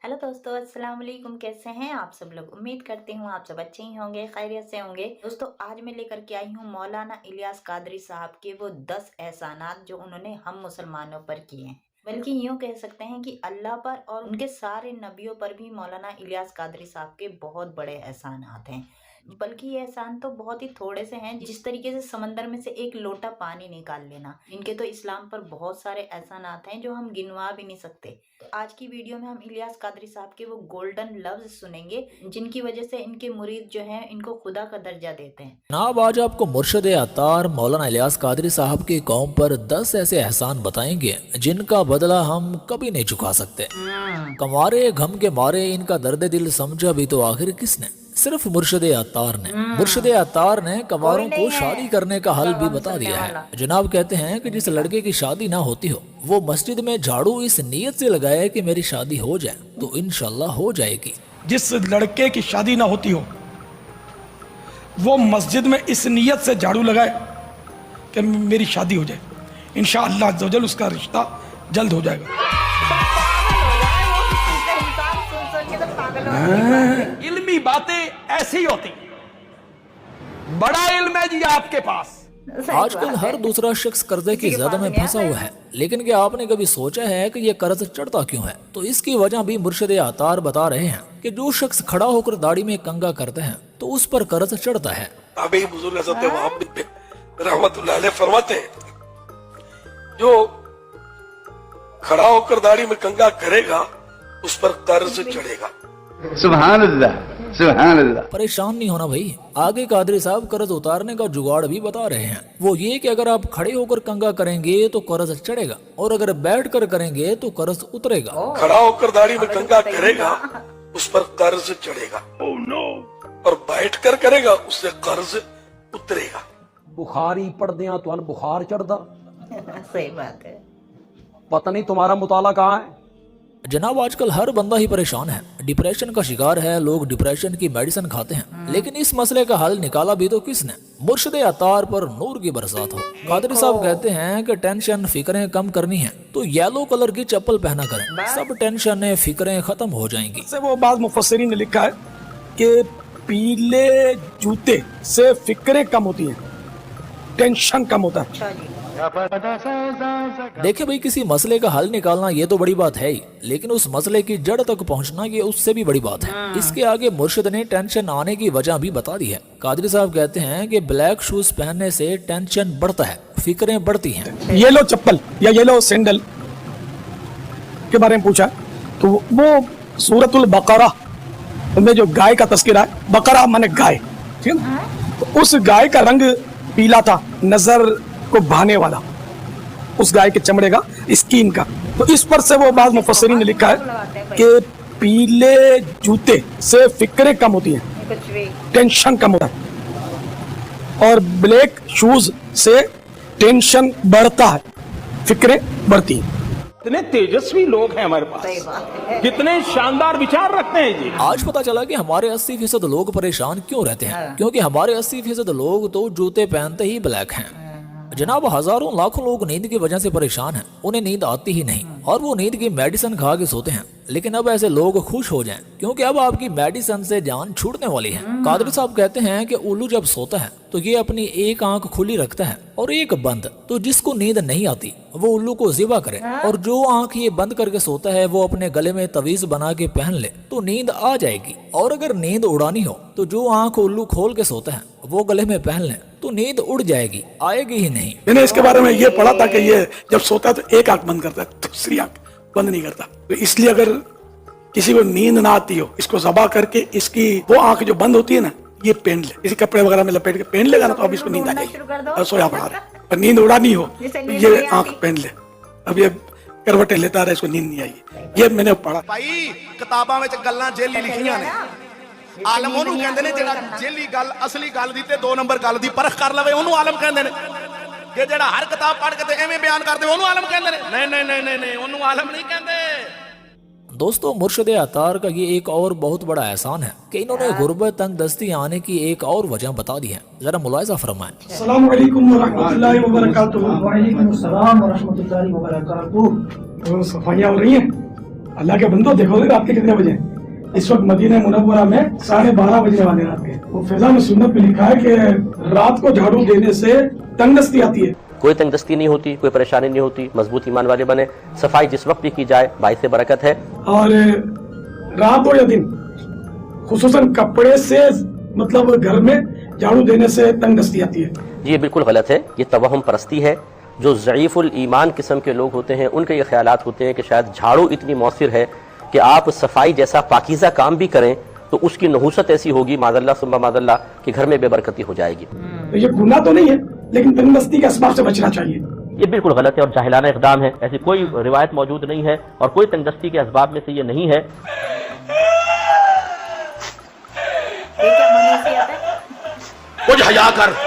Hello दोस्तों, अस्सलाम वालेकुम। कैसे हैं आप सब लोग? उम्मीद करती हूँ आप सब अच्छे ही होंगे, खैरियत से होंगे। दोस्तों, आज मैं लेकर के आई हूँ मौलाना इलियास कादरी साहब के वो 10 एहसानात जो उन्होंने हम मुसलमानों पर किए हैं। बल्कि यूँ कह सकते हैं कि अल्लाह पर और उनके सारे नबियों पर भी मौलाना इलियास कादरी साहब के बहुत बड़े एहसानात हैं। बल्कि ये एहसान तो बहुत ही थोड़े से हैं, जिस तरीके से समंदर में से एक लोटा पानी निकाल लेना। इनके तो इस्लाम पर बहुत सारे एहसानात हैं जो हम गिनवा भी नहीं सकते। तो आज की वीडियो में हम इलियास कादरी साहब के वो गोल्डन लफ्ज सुनेंगे जिनकी वजह से इनके मुरीद जो हैं इनको खुदा का दर्जा देते हैं। जनाब, आज आपको मुर्शद अतार मौलाना इलियास कादरी साहब की कौम पर 10 ऐसे एहसान बताएंगे जिनका बदला हम कभी नहीं चुका सकते। कमारे घम के मारे इनका दर्द दिल समझा भी तो आखिर किसने? सिर्फ मुर्शद अतार ने। मुर्शद अतार ने कमारों को शादी करने का हल भी बता दिया है। जनाब कहते हैं कि जिस लड़के की शादी ना होती हो वो मस्जिद में झाड़ू इस नीयत से लगाए कि मेरी शादी हो जाए तो इंशाल्लाह हो जाएगी। जिस लड़के की शादी ना होती हो वो मस्जिद में इस नीयत से झाड़ू लगाए कि मेरी शादी हो जाए, इंशाअल्लाह अज़्ज़वजल उसका रिश्ता जल्द हो जाएगा। इल्मी बातें ऐसी होती, बड़ा इल्म है जी आपके पास। आजकल हर दूसरा शख्स कर्जे की जद में फंसा हुआ है, लेकिन क्या आपने कभी सोचा है कि ये कर्ज चढ़ता क्यों है? तो इसकी वजह भी मुर्शिद अतार बता रहे हैं कि जो शख्स खड़ा होकर दाढ़ी में कंगा करते हैं तो उस पर कर्ज चढ़ता है। अभी बुजुर्ग हज़रत मोहम्मद रहमतुल्लाह अलैह फरमाते हैं, जो खड़ा होकर दाढ़ी में कंगा करेगा उस पर कर्ज चढ़ेगा। सुभान अल्लाह, सुभान अल्लाह। परेशान नहीं होना भाई, आगे कादरी साहब कर्ज उतारने का जुगाड़ भी बता रहे हैं। वो ये कि अगर आप खड़े होकर कंगा करेंगे तो कर्ज चढ़ेगा और अगर बैठ कर करेंगे तो कर्ज उतरेगा। खड़ा होकर दाढ़ी में कंगा करेगा उस पर कर्ज चढ़ेगा। Oh no. और बैठ कर करेगा उससे कर्ज उतरेगा। बुखारी पढ़दियां तो बुखार चढ़दा। सही बात है। पता नहीं तुम्हारा मुताला कहाँ है। जनाब, आजकल हर बंदा ही परेशान है, डिप्रेशन का शिकार है। लोग डिप्रेशन की मेडिसिन खाते हैं, लेकिन इस मसले का हल निकाला भी तो किसने? मुर्शिद अतार पर नूर की बरसात हो। कादरी साहब कहते हैं कि टेंशन फिक्रें कम करनी है तो येलो कलर की चप्पल पहना करें, सब टेंशन फिक्रें खत्म हो जाएंगी। से वो बात मुफस्सिरीन ने लिखा है कि पीले जूते से फिक्रें कम होती हैं, टेंशन कम होता है। अच्छा जी। देखिए भाई, किसी मसले का हल निकालना ये तो बड़ी बात है ही, लेकिन उस मसले की जड़ तक पहुंचना ये उससे भी बड़ी बात है। इसके आगे मुर्शिद ने टेंशन आने की वजह भी बता दी है। कादरी साहब कहते हैं कि ब्लैक शूज पहनने से टेंशन बढ़ता है, फिक्रें बढ़ती हैं। येलो चप्पल या येलो सैंडल के बारे में पूछा तो वो सूरतुल बकरा में जो गाय का तस्करा है, बकरा माने गाय, ठीक है, तो उस गाय का रंग पीला था, नजर को भाने वाला, उस गाय के चमड़े का, स्किन का। तो इस पर से वो बात मुफस्सिरीन ने लिखा है कि पीले जूते से फिक्रें कम होती हैं, टेंशन कम होता है, और ब्लैक शूज से टेंशन बढ़ता है, फिक्रें बढ़ती हैं। कितने तेजस्वी लोग हैं हमारे पास, कितने शानदार विचार रखते हैं जी। आज पता चला कि हमारे 80% लोग परेशान क्यों रहते हैं, क्योंकि हमारे 80% लोग तो जूते पहनते ही ब्लैक हैं। जनाब, हजारों लाखों लोग नींद की वजह से परेशान हैं, उन्हें नींद आती ही नहीं और वो नींद की मेडिसिन खा के सोते हैं। लेकिन अब ऐसे लोग खुश हो जाएं, क्योंकि अब आपकी मेडिसिन से जान छूटने वाली है। कादरी साहब कहते हैं कि उल्लू जब सोता है तो ये अपनी एक आंख खुली रखता है और एक बंद। तो जिसको नींद नहीं आती वो उल्लू को ज़िबा करे, और जो आंख ये बंद करके सोता है वो अपने गले में तवीज बना के पहन ले तो नींद आ जाएगी। और अगर नींद उड़ानी हो तो जो आंख उल्लू खोल के सोता है वो गले में पहन ले तो नींद उड़ जाएगी, आएगी ही नहीं। मैंने इसके बारे में ये पढ़ा था कि ये जब सोता है तो एक आंख बंद करता है, दूसरी आंख बंद नहीं करता। तो इसलिए अगर किसी को नींद ना आती हो, इसको ज़बा करके इसकी वो आंख जो बंद होती है ना, ये पहन ले, किसी कपड़े वगैरह में लपेट के पहन लेगा ना तो अब इसको नींद आ जाएगी और सोया पड़ा रहा। और नींद उड़ानी हो तो ये आंख पहन ले। अब ये करवटें लेता रहा, इसको नींद नहीं आई। ये मैंने पढ़ा। भाई किताबां ਵਿੱਚ ਗੱਲਾਂ ਜੇਲੀ ਲਿਖੀਆਂ ਨੇ, ਆਲਮ ਉਹਨੂੰ ਕਹਿੰਦੇ ਨੇ ਜਿਹੜਾ ਜੇਲੀ ਗੱਲ ਅਸਲੀ ਗੱਲ ਦੀ ਤੇ 2 ਨੰਬਰ ਗੱਲ ਦੀ ਪਰਖ ਕਰ ਲਵੇ, ਉਹਨੂੰ ਆਲਮ ਕਹਿੰਦੇ ਨੇ। ਕਿ ਜਿਹੜਾ ਹਰ ਕਿਤਾਬ ਪੜ੍ਹ ਕੇ ਤੇ ਐਵੇਂ ਬਿਆਨ ਕਰਦੇ ਉਹਨੂੰ ਆਲਮ ਕਹਿੰਦੇ ਨੇ। ਨਹੀਂ ਨਹੀਂ ਨਹੀਂ ਨਹੀਂ ਨਹੀਂ, ਉਹਨੂੰ ਆਲਮ ਨਹੀਂ ਕਹਿੰਦੇ। दोस्तों, मुर्शिद अतार का ये एक और बहुत बड़ा एहसान है कि इन्होंने गुर्बत तंग दस्ती आने की एक और वजह बता दी है। जरा मुलाहिजा फरमाएं। अस्सलाम वालेकुम व रहमतुल्लाहि व बरकातुहू। वालेकुम अस्सलाम व रहमतुल्लाहि व बरकातुहू। सफाइयाँ हो रही हैं? अल्लाह के बंदो देखो रात के कितने बजे हैं? इस वक्त मदीना मुनव्वरा में 12:30 बजने वाले रात के। वो फिजा में सुन्नत में लिखा है कि रात को झाड़ू देने से तंगदस्ती आती है। कोई तंगदस्ती नहीं होती, कोई परेशानी नहीं होती, मजबूत ईमान वाले बने। सफाई जिस वक्त भी की जाए बाइस से बरकत है। और रात हो या दिन, खुसूसन कपड़े से मतलब घर में झाड़ू देने से तंगदस्ती आती है। जी ये बिल्कुल गलत है, ये तवहम परस्ती है। जो ज़ईफ़ुल ईमान किस्म के लोग होते हैं उनके ये ख्यालात होते हैं कि शायद झाड़ू इतनी मौसर है कि आप सफाई जैसा पाकीज़ा काम भी करें तो उसकी नहूसत ऐसी होगी माज़ल्ला सुम्मा माज़ल्ला कि घर में बेबरकती हो जाएगी। तो ये गुनाह तो नहीं है, लेकिन तंगदस्ती के असबाब से बचना चाहिए। ये बिल्कुल गलत है और जाहिलाना इक़दाम है। ऐसी कोई रिवायत मौजूद नहीं है और कोई तंगदस्ती के असबाब में से ये नहीं है। कुछ हया कर।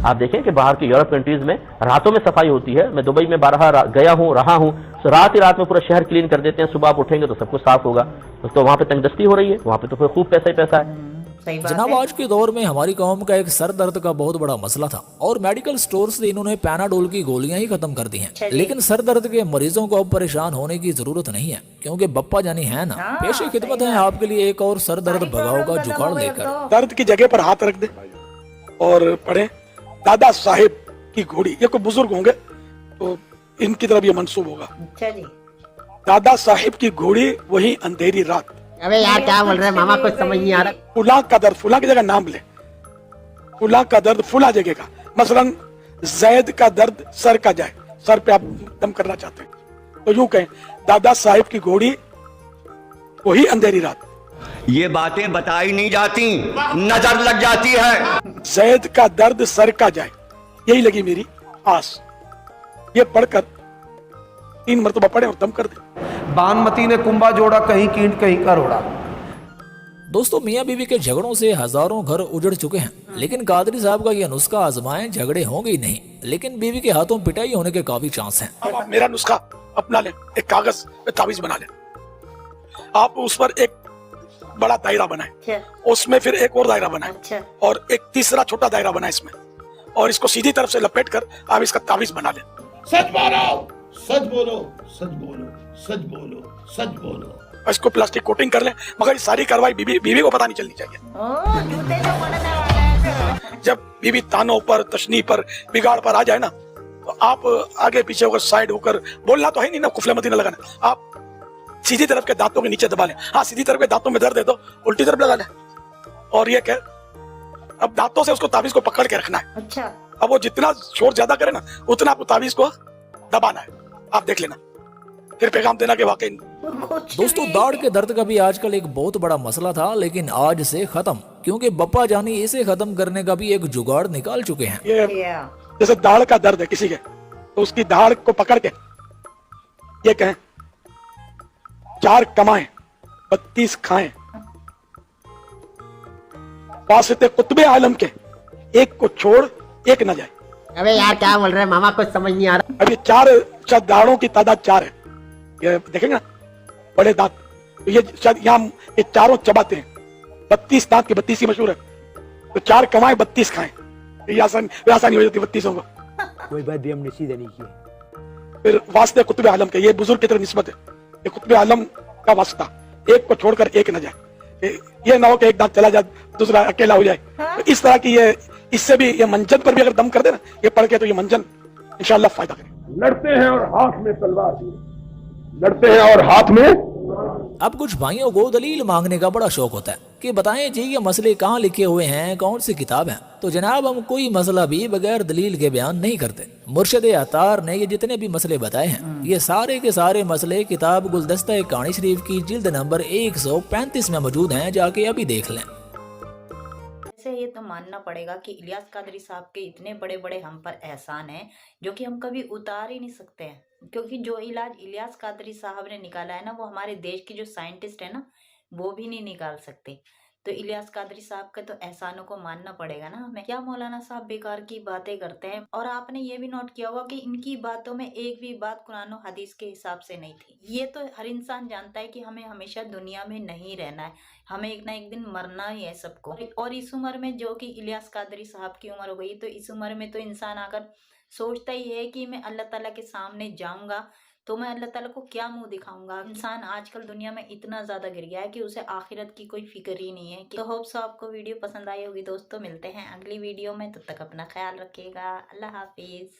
आप देखें कि बाहर के यूरोप कंट्रीज में रातों में सफाई होती है। मैं दुबई में 12 गया हूँ, रहा हूँ, तो रात ही रात में पूरा शहर क्लीन कर देते हैं। सुबह आप उठेंगे तो सब कुछ साफ होगा। तो वहाँ पे तंगदस्ती हो रही है, वहाँ पे तो फिर खूब पैसा ही पैसा है। सही बात जनाब है। आज के दौर में हमारी कौम का एक सर दर्द का बहुत बड़ा मसला था और मेडिकल स्टोर से इन्होंने पैनाडोल की गोलियां ही खत्म कर दी हैं। लेकिन सर दर्द के मरीजों को अब परेशान होने की जरूरत नहीं है, क्योंकि बप्पा जानी है ना। पेशे खिदमत है आपके लिए एक और सर दर्द भगाओ का जुगाड़ लेकर। दर्द की जगह पर हाथ रख दे और पढ़े दादा साहिब की घोड़ी। ये कोई बुजुर्ग होंगे तो इनकी तरफ ये मंसूब होगा। अच्छा जी। दादा साहिब की घोड़ी वही अंधेरी रात। अबे यार क्या बोल रहे हैं मामा, कुछ समझ नहीं आ रहा। फुला का दर्द, फुला की जगह नाम ले। फुला का दर्द फुला जगह का, मसलन जैद का दर्द सर का जाए, सर पे आप दम करना चाहते हैं तो यूं कहें दादा साहिब की घोड़ी वही अंधेरी रात। ये बातें बताई नहीं जाती, नजर लग जाती है। जैद का दर्द सर का जाए, यही लगी मेरी आस। ये पढ़कर 3 मरतबा पढ़े और दम कर दे। बानमती ने कुंभा जोड़ा, कहीं कींट कहीं का रोड़ा। दोस्तों मियाँ बीवी के झगड़ों से हजारों घर उजड़ चुके हैं, लेकिन कादरी साहब का यह नुस्खा आजमाएं झगड़े होंगे ही नहीं, लेकिन बीवी के हाथों पिटाई होने के काफी चांस हैं। अब आप मेरा नुस्खा अपना लें, एक कागज पे ताबीज बना लें। आप उस पर एक बड़ा दायरा बनाएं, अच्छा उसमें फिर एक और दायरा बनाएं अच्छा और एक तीसरा छोटा दायरा बनाएं इसमें, और इसको सीधी तरफ से लपेट कर आप इसका ताबीज बना लें। सच बोलो, सच बोलो, सच बोलो, सच बोलो, सच बोलो। इसको प्लास्टिक कोटिंग कर लें, मगर ये सारी कार्रवाई बीवी को पता नहीं चलनी चाहिए। ओ जूते जो पड़ने वाले हैं। जब बीवी तानों पर, तशनी पर, बिगाड़ पर आ जाए ना, तो आप आगे पीछे होकर, साइड होकर, बोलना तो है नहीं ना, कुफले मती ना लगाना। आप सीधी तरफ के दांतों के नीचे दबा लें। हाँ, सीधी तरफ के दांतों में दर्द है तो उल्टी तरफ लगा लें। और ये क्या, अब दांतों से उसको ताबीज को पकड़ के रखना है। अच्छा अब वो जितना शोर ज्यादा करे ना, उतना आपको ताबीज को दबाना है। आप देख लेना, फिर पैगाम देना कि वाकई। दोस्तों दाढ़ के दर्द का भी आजकल एक बहुत बड़ा मसला था, लेकिन आज से खत्म, क्योंकि बप्पा जानी इसे खत्म करने का भी एक जुगाड़ निकाल चुके हैं। ये जैसे दाढ़ का दर्द है किसी के, तो उसकी दाढ़ को पकड़ के ये कहें 4 कमाएं 32 खाएं, वासिते कुतुबे आलम के एक को छोड़ एक न जाए। अबे यार क्या बोल रहे हैं मामा, कुछ समझ नहीं आ रहा। अब ये 4 दाढ़ों की तादाद 4 है। ये देखेंगे ना बड़े दांत, तो ये शायद यहाँ ये चारों चबाते हैं। 32 दांत की 32 ही मशहूर है, तो 4 कमाएं 32 खाएं, ये आसानी हो जाती 32 को। कोई बात भी हमने सीधे नहीं की। फिर वास्ते कुतुबे आलम के, ये बुजुर्ग की तरफ निस्बत है। ये कुतुबे आलम का वास्ता, एक को छोड़कर एक न जाए। ये ना हो कि एक दांत चला जाए दूसरा अकेला हो जाए। तो इस तरह की ये, इससे भी ये मंजन पर भी अगर दम कर दे ना, ये पढ़ के, तो ये मंजन इंशाल्लाह फायदा करे। लड़ते हैं और हाथ में तलवार लिए, लड़ते हैं और हाथ में। अब कुछ भाइयों को दलील मांगने का बड़ा शौक होता है कि बताएं जी ये मसले कहाँ लिखे हुए हैं, कौन सी किताब है। तो जनाब हम कोई मसला भी बगैर दलील के बयान नहीं करते। मुर्शिद अतार ने ये जितने भी मसले बताए हैं, ये सारे के सारे मसले किताब गुलदस्ता कहानी शरीफ की जिल्द नंबर 135 में मौजूद हैं, जाके अभी देख लें। वैसे ये तो मानना पड़ेगा कि इलियास कादरी साहब के इतने बड़े बड़े हम पर एहसान हैं जो कि हम कभी उतार ही नहीं सकते हैं, क्योंकि जो इलाज इलियास कादरी साहब ने निकाला है ना, वो हमारे देश की जो साइंटिस्ट है ना, वो भी नहीं निकाल सकते। तो इलियास कादरी साहब के तो एहसानों को मानना पड़ेगा ना हमें। क्या मौलाना साहब बेकार की बातें करते हैं। और आपने ये भी नोट किया होगा कि इनकी बातों में एक भी बात कुरान और हदीस के हिसाब से नहीं थी। ये तो हर इंसान जानता है कि हमें हमेशा दुनिया में नहीं रहना है, हमें एक ना एक दिन मरना ही है सबको। और इस उम्र में जो कि इलियास कादरी साहब की उम्र हो गई, तो इस उम्र में तो इंसान आकर सोचता ही है कि मैं अल्लाह ताला के सामने जाऊंगा तो मैं अल्लाह ताला को क्या मुंह दिखाऊंगा। इंसान आजकल दुनिया में इतना ज्यादा गिर गया है कि उसे आखिरत की कोई फिक्र ही नहीं है। तो होप सो आपको वीडियो पसंद आई होगी दोस्तों। मिलते हैं अगली वीडियो में, तब तक अपना ख्याल रखिएगा। अल्लाह हाफिज।